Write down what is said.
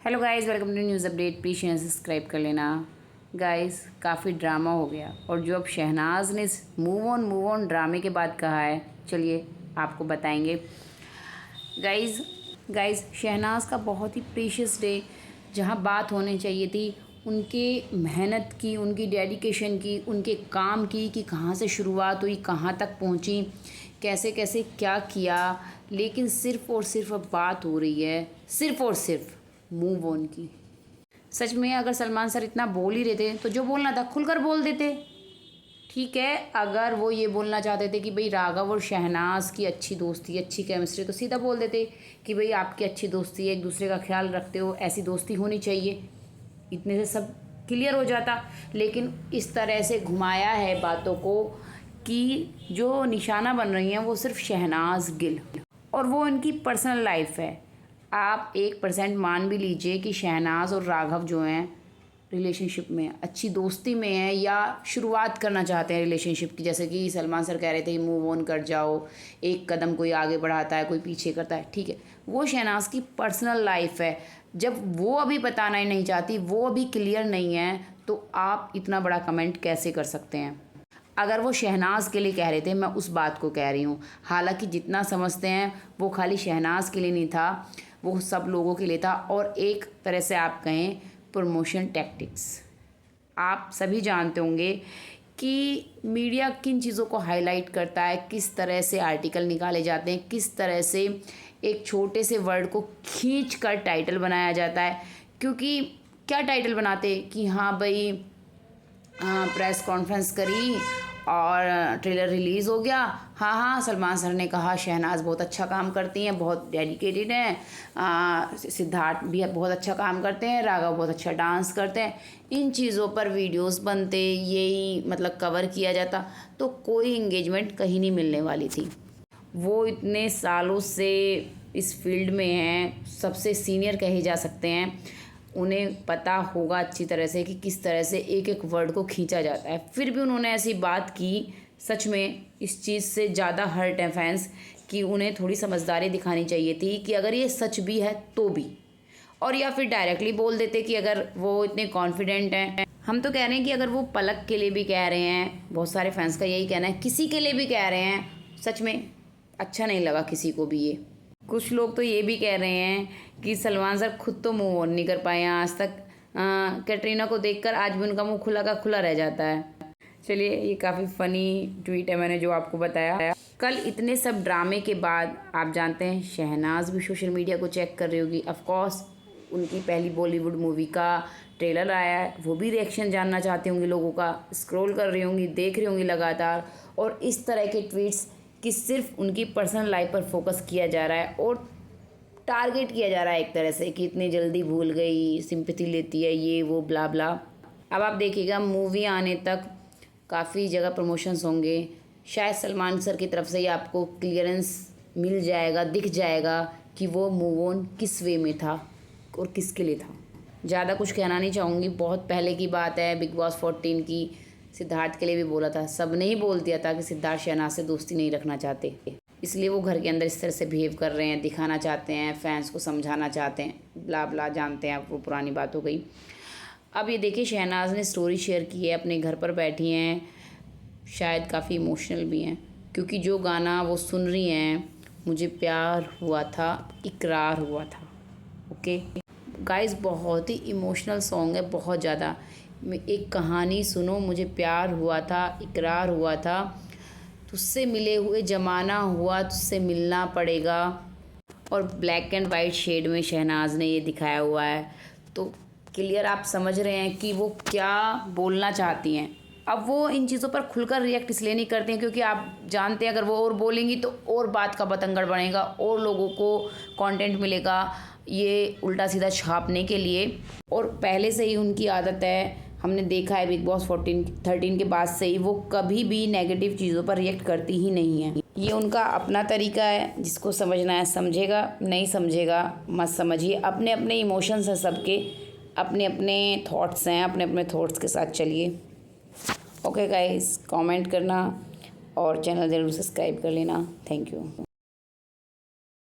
Hello guys, welcome to news update. Please channel subscribe कर लेना। Guys, काफ़ी drama हो गया और जो अब शहनाज ने मूव ऑन ड्रामे के बाद कहा है, चलिए आपको बताएंगे। गाइस शहनाज का बहुत ही प्रीशियस डे, जहां बात होने चाहिए थी उनके मेहनत की, उनकी डेडिकेशन की, उनके काम की, कि कहाँ से शुरुआत हुई, कहाँ तक पहुंची, कैसे कैसे क्या किया, लेकिन सिर्फ़ और सिर्फ अब बात हो रही है सिर्फ़ और सिर्फ मूव ऑन की। सच में अगर सलमान सर इतना बोल ही रहे थे तो जो बोलना था खुलकर बोल देते। ठीक है, अगर वो ये बोलना चाहते थे कि भाई राघव और शहनाज की अच्छी दोस्ती, अच्छी केमिस्ट्री, तो सीधा बोल देते कि भाई आपकी अच्छी दोस्ती है, एक दूसरे का ख्याल रखते हो, ऐसी दोस्ती होनी चाहिए। इतने से सब क्लियर हो जाता। लेकिन इस तरह से घुमाया है बातों को कि जो निशाना बन रही हैं वो सिर्फ शहनाज गिल और वो इनकी पर्सनल लाइफ है। आप 1% मान भी लीजिए कि शहनाज और राघव जो हैं रिलेशनशिप में, अच्छी दोस्ती में हैं या शुरुआत करना चाहते हैं रिलेशनशिप की। जैसे कि सलमान सर कह रहे थे मूव ऑन कर जाओ, एक कदम कोई आगे बढ़ाता है, कोई पीछे करता है, ठीक है, वो शहनाज की पर्सनल लाइफ है। जब वो अभी बताना ही नहीं चाहती, वो अभी क्लियर नहीं है, तो आप इतना बड़ा कमेंट कैसे कर सकते हैं। अगर वो शहनाज के लिए कह रहे थे, मैं उस बात को कह रही हूँ। हालांकि जितना समझते हैं वो खाली शहनाज के लिए नहीं था, वो सब लोगों के लिए था। और एक तरह से आप कहें प्रमोशन टैक्टिक्स। आप सभी जानते होंगे कि मीडिया किन चीज़ों को हाईलाइट करता है, किस तरह से आर्टिकल निकाले जाते हैं, किस तरह से एक छोटे से वर्ड को खींच कर टाइटल बनाया जाता है। क्योंकि क्या टाइटल बनाते कि हाँ भाई प्रेस कॉन्फ्रेंस करी और ट्रेलर रिलीज़ हो गया। हाँ, सलमान सर ने कहा शहनाज बहुत अच्छा काम करती हैं, बहुत डेडिकेटेड हैं, सिद्धार्थ भी बहुत अच्छा काम करते हैं, राघव बहुत अच्छा डांस करते हैं। इन चीज़ों पर वीडियोस बनते, यही मतलब कवर किया जाता, तो कोई इंगेजमेंट कहीं नहीं मिलने वाली थी। वो इतने सालों से इस फील्ड में हैं, सबसे सीनियर कहे जा सकते हैं। उन्हें पता होगा अच्छी तरह से कि किस तरह से एक एक वर्ड को खींचा जाता है। फिर भी उन्होंने ऐसी बात की। सच में इस चीज़ से ज़्यादा हर्ट है फैंस कि उन्हें थोड़ी समझदारी दिखानी चाहिए थी कि अगर ये सच भी है तो भी, और या फिर डायरेक्टली बोल देते कि अगर वो इतने कॉन्फिडेंट हैं। हम तो कह रहे हैं कि अगर वो पलक के लिए भी कह रहे हैं, बहुत सारे फैंस का यही कहना है, किसी के लिए भी कह रहे हैं, सच में अच्छा नहीं लगा किसी को भी ये। कुछ लोग तो ये भी कह रहे हैं कि सलमान सर खुद तो मूव ऑन नहीं कर पाए हैं आज तक। कैटरीना को देखकर आज भी उनका मुंह खुला का खुला रह जाता है। चलिए, ये काफ़ी फ़नी ट्वीट है, मैंने जो आपको बताया। कल इतने सब ड्रामे के बाद आप जानते हैं शहनाज भी सोशल मीडिया को चेक कर रही होगी। ऑफकोर्स उनकी पहली बॉलीवुड मूवी का ट्रेलर आया है, वो भी रिएक्शन जानना चाहती होंगी लोगों का, स्क्रॉल कर रही होंगी, देख रही होंगी लगातार। और इस तरह के ट्वीट्स कि सिर्फ उनकी पर्सनल लाइफ पर फोकस किया जा रहा है और टारगेट किया जा रहा है एक तरह से कि इतनी जल्दी भूल गई, सिंपैथी लेती है, ये वो ब्ला ब्ला। अब आप देखिएगा मूवी आने तक काफ़ी जगह प्रमोशंस होंगे। शायद सलमान सर की तरफ से ही आपको क्लियरेंस मिल जाएगा, दिख जाएगा कि वो मूव ऑन किस वे में था और किसके लिए था। ज़्यादा कुछ कहना नहीं चाहूँगी, बहुत पहले की बात है, बिग बॉस 14 की। सिद्धार्थ के लिए भी बोला था, सब ने ही बोल दिया था कि सिद्धार्थ शहनाज से दोस्ती नहीं रखना चाहते, इसलिए वो घर के अंदर इस तरह से बिहेव कर रहे हैं, दिखाना चाहते हैं, फैंस को समझाना चाहते हैं, ब्ला ब्ला, जानते हैं, वो पुरानी बात हो गई। अब ये देखिए शहनाज ने स्टोरी शेयर की है, अपने घर पर बैठी हैं, शायद काफ़ी इमोशनल भी हैं, क्योंकि जो गाना वो सुन रही हैं, मुझे प्यार हुआ था, इकरार हुआ था। ओके गाइस, बहुत ही इमोशनल सॉन्ग है, बहुत ज़्यादा। एक कहानी सुनो, मुझे प्यार हुआ था, इकरार हुआ था, तुझसे मिले हुए ज़माना हुआ, तुझसे मिलना पड़ेगा। और ब्लैक एंड वाइट शेड में शहनाज ने ये दिखाया हुआ है, तो क्लियर आप समझ रहे हैं कि वो क्या बोलना चाहती हैं। अब वो इन चीज़ों पर खुलकर रिएक्ट इसलिए नहीं करती हैं क्योंकि आप जानते हैं अगर वो और बोलेंगी तो और बात का बतंगड़ बनेगा और लोगों को कंटेंट मिलेगा ये उल्टा सीधा छापने के लिए। और पहले से ही उनकी आदत है, हमने देखा है बिग बॉस 13 के बाद से ही वो कभी भी नेगेटिव चीज़ों पर रिएक्ट करती ही नहीं है। ये उनका अपना तरीका है, जिसको समझना है समझेगा, नहीं समझेगा मत समझिए। अपने अपने इमोशंस हैं सबके, अपने अपने थॉट्स हैं, अपने अपने थॉट्स के साथ चलिए। ओके गाइस, कमेंट करना और चैनल ज़रूर सब्सक्राइब कर लेना। Thank you.